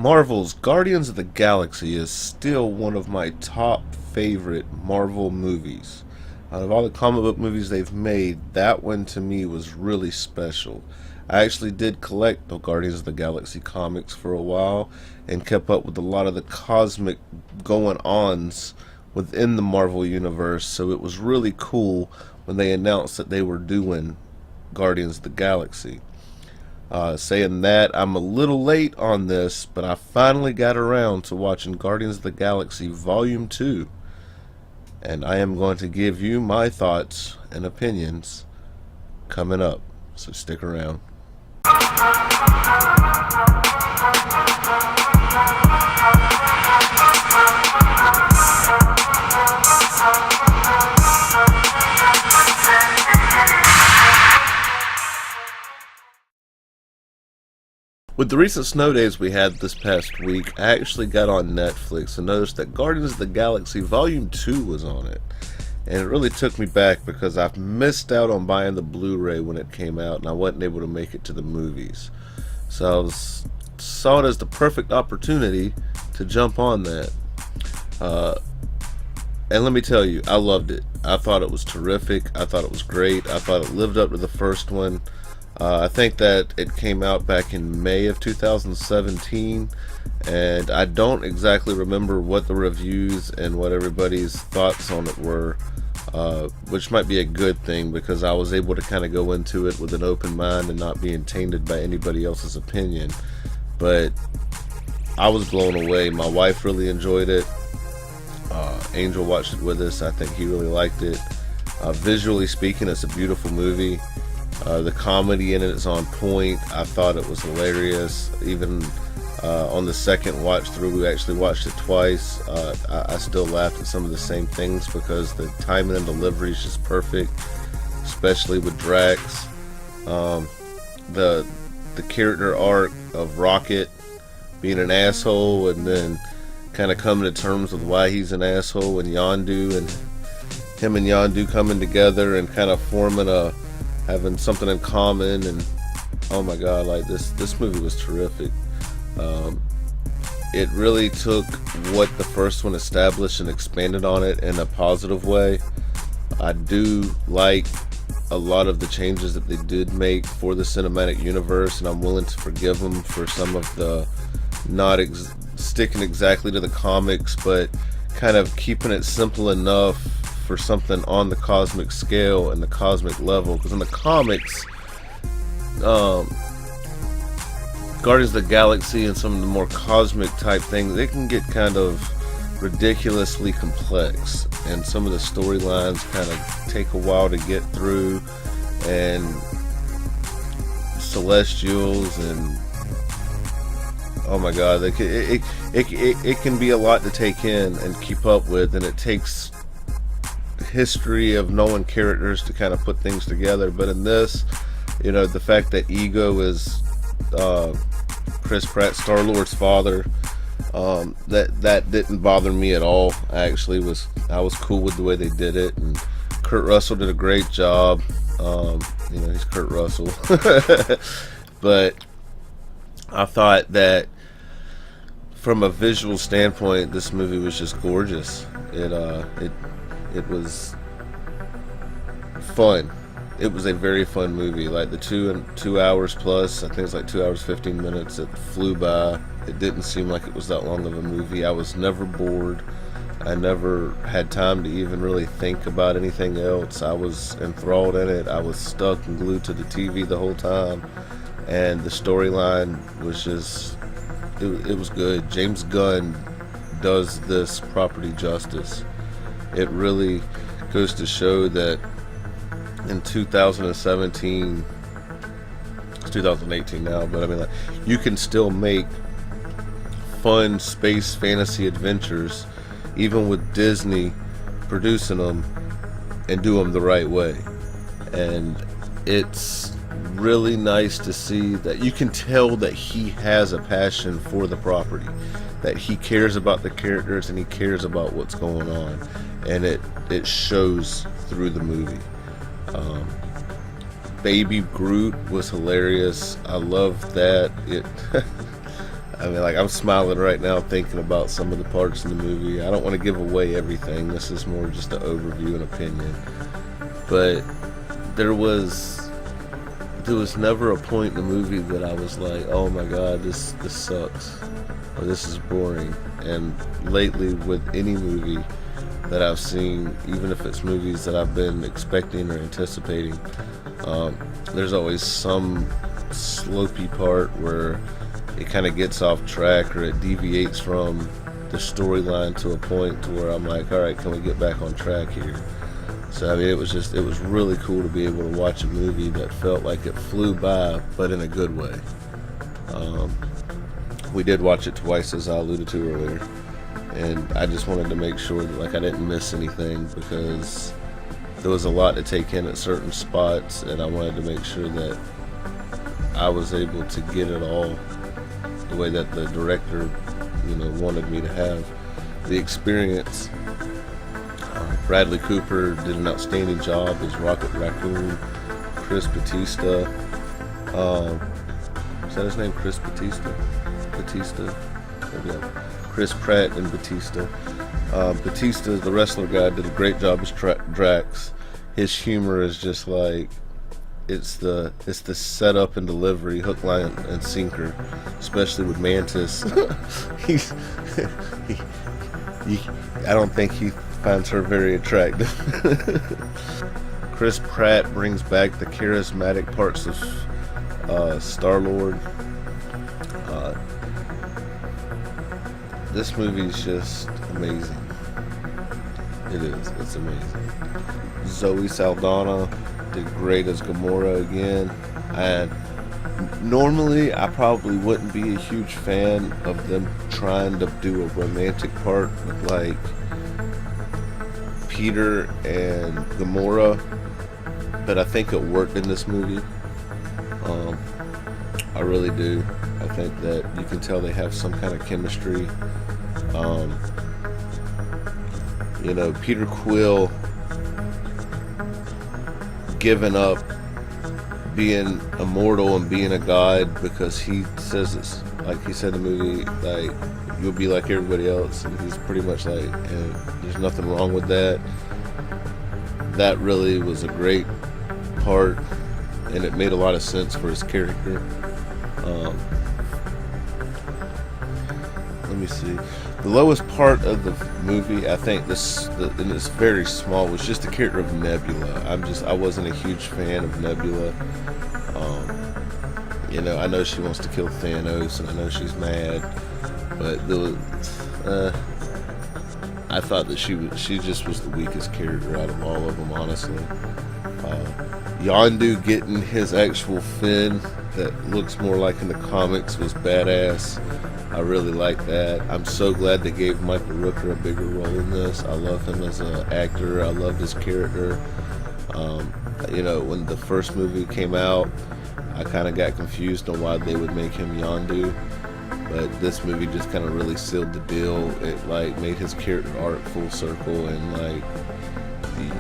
Marvel's Guardians of the Galaxy is still one of my top favorite Marvel movies. Out of all the comic book movies they've made, that one to me was really special. I actually did collect the Guardians of the Galaxy comics for a while and kept up with a lot of the cosmic going-ons within the Marvel universe, so it was really cool when they announced that they were doing Guardians of the Galaxy. Saying that, I'm a little late on this, but I finally got around to watching Guardians of the Galaxy Volume 2. And I am going to give you my thoughts and opinions coming up. So stick around. With the recent snow days we had this past week, I actually got on Netflix and noticed that Guardians of the Galaxy Volume 2 was on it. And it really took me back because I've missed out on buying the Blu-ray when it came out and I wasn't able to make it to the movies. So I saw it as the perfect opportunity to jump on that. And let me tell you, I loved it. I thought it was terrific. I thought it was great. I thought it lived up to the first one. I think that it came out back in May of 2017, and I don't exactly remember what the reviews and what everybody's thoughts on it were, which might be a good thing because I was able to kind of go into it with an open mind and not being tainted by anybody else's opinion. But I was blown away. My wife really enjoyed it. Angel watched it with us. I think he really liked it. Visually speaking, it's a beautiful movie. The comedy in it is on point. I thought it was hilarious. Even on the second watch through, we actually watched it twice. I still laughed at some of the same things because the timing and delivery is just perfect, especially with Drax. The character arc of Rocket being an asshole and then kind of coming to terms with why he's an asshole, and Yondu and him and Yondu coming together and kind of having something in common. And oh my god, like this movie was terrific. It really took what the first one established and expanded on it in a positive way. I do like a lot of the changes that they did make for the cinematic universe, and I'm willing to forgive them for some of the not sticking exactly to the comics, but kind of keeping it simple enough for something on the cosmic scale and the cosmic level. Because in the comics, Guardians of the Galaxy and some of the more cosmic type things, they can get kind of ridiculously complex, and some of the storylines kind of take a while to get through, and Celestials, and oh my god, it can be a lot to take in and keep up with, and it takes history of knowing characters to kind of put things together. But in this, you know, the fact that Ego is Chris Pratt, Star-Lord's father, that didn't bother me at all. I was cool with the way they did it, and Kurt Russell did a great job. You know, he's Kurt Russell. But I thought that from a visual standpoint, this movie was just gorgeous. It was fun. It was a very fun movie. Like the 2 hours plus, I think it's like 2 hours 15 minutes. It flew by. It didn't seem like it was that long of a movie. I was never bored. I never had time to even really think about anything else. I was enthralled in it. I was stuck and glued to the TV the whole time. And the storyline was just, it was good. James Gunn does this property justice. It really goes to show that in 2017, it's 2018 now, but I mean, like, you can still make fun space fantasy adventures, even with Disney producing them, and do them the right way. And it's really nice to see that you can tell that he has a passion for the property, that he cares about the characters and he cares about what's going on, and it shows through the movie. Baby Groot was hilarious. I love that. I mean, like, I'm smiling right now thinking about some of the parts in the movie. I don't want to give away everything. This is more just an overview and opinion. But there was never a point in the movie that I was like, oh my god, this sucks, or this is boring. And lately, with any movie that I've seen, even if it's movies that I've been expecting or anticipating, there's always some slopey part where it kind of gets off track, or it deviates from the storyline to a point to where I'm like, alright, can we get back on track here? So I mean, it was really cool to be able to watch a movie that felt like it flew by, but in a good way. We did watch it twice, as I alluded to earlier, and I just wanted to make sure that, like, I didn't miss anything, because there was a lot to take in at certain spots, and I wanted to make sure that I was able to get it all the way that the director, wanted me to have the experience. Bradley Cooper did an outstanding job as Rocket Raccoon. Chris Batista, is that his name? Chris Batista? Yeah. Chris Pratt and Batista. Batista, the wrestler guy, did a great job as Drax. His humor is just like, it's the setup and delivery, hook, line, and sinker, especially with Mantis. I don't think he finds her very attractive. Chris Pratt brings back the charismatic parts of Star-Lord. This movie's just amazing. It is. It's amazing. Zoe Saldana did great as Gamora again. And normally, I probably wouldn't be a huge fan of them trying to do a romantic part with, like, Peter and Gamora, but I think it worked in this movie. I really do. I think that you can tell they have some kind of chemistry. Peter Quill giving up being immortal and being a god because he says it's, like he said in the movie, like, you'll be like everybody else, and he's pretty much like, there's nothing wrong with that. That really was a great part, and it made a lot of sense for his character. Let me see. The lowest part of the movie, I think, and it's very small, was just the character of Nebula. I wasn't a huge fan of Nebula. I know she wants to kill Thanos, and I know she's mad, but I thought that she just was the weakest character out of all of them, honestly. Yondu getting his actual fin that looks more like in the comics was badass. I really like that. I'm so glad they gave Michael Rooker a bigger role in this. I love him as an actor. I loved his character. When the first movie came out, I kind of got confused on why they would make him Yondu, but this movie just kind of really sealed the deal. It, like, made his character arc full circle, and, like,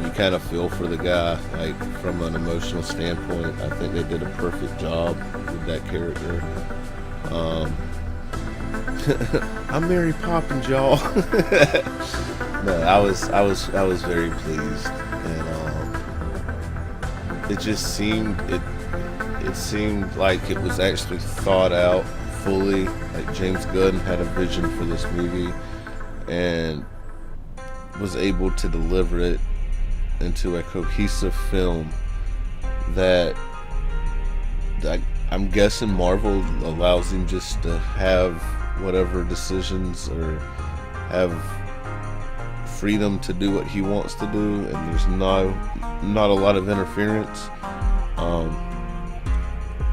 you kind of feel for the guy, like, from an emotional standpoint. I think they did a perfect job with that character. I'm Mary Poppins, y'all. No, I was very pleased, and it just seemed like it was actually thought out fully. Like, James Gunn had a vision for this movie and was able to deliver it into a cohesive film that I'm guessing Marvel allows him just to have whatever decisions, or have freedom to do what he wants to do, and there's not a lot of interference.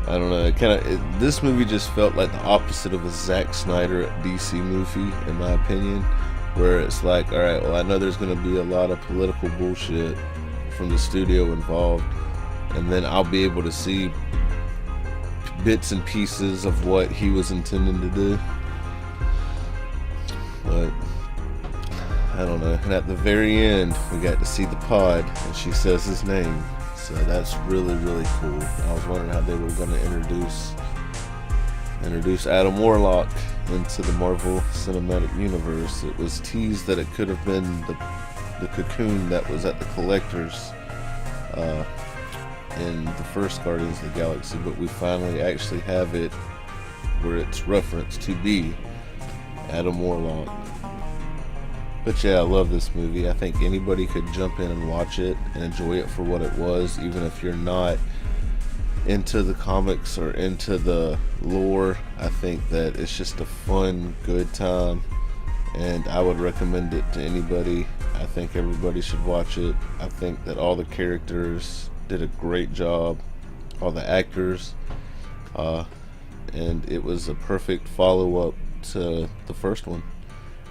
I don't know, this movie just felt like the opposite of a Zack Snyder DC movie, in my opinion, where it's like, alright, well, I know there's going to be a lot of political bullshit from the studio involved, and then I'll be able to see bits and pieces of what he was intending to do. But I don't know. And at the very end, we got to see the pod, and she says his name. So that's really, really cool. I was wondering how they were going to introduce Adam Warlock. into the Marvel Cinematic Universe. It was teased that it could have been the cocoon that was at the collectors in the first Guardians of the Galaxy, but we finally actually have it where it's referenced to be Adam Warlock. But yeah, I love this movie. I think anybody could jump in and watch it and enjoy it for what it was, even if you're not into the comics or into the lore. I think that it's just a fun, good time, and I would recommend it to anybody. I think everybody should watch it. I think that all the characters did a great job, all the actors, and it was a perfect follow-up to the first one,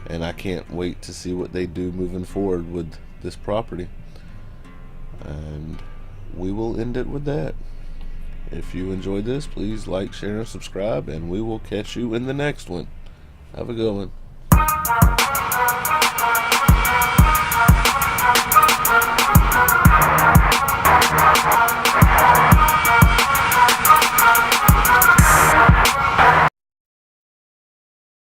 and I can't wait to see what they do moving forward with this property. And we will end it with that. If you enjoyed this, please like, share, and subscribe, and we will catch you in the next one. Have a good one.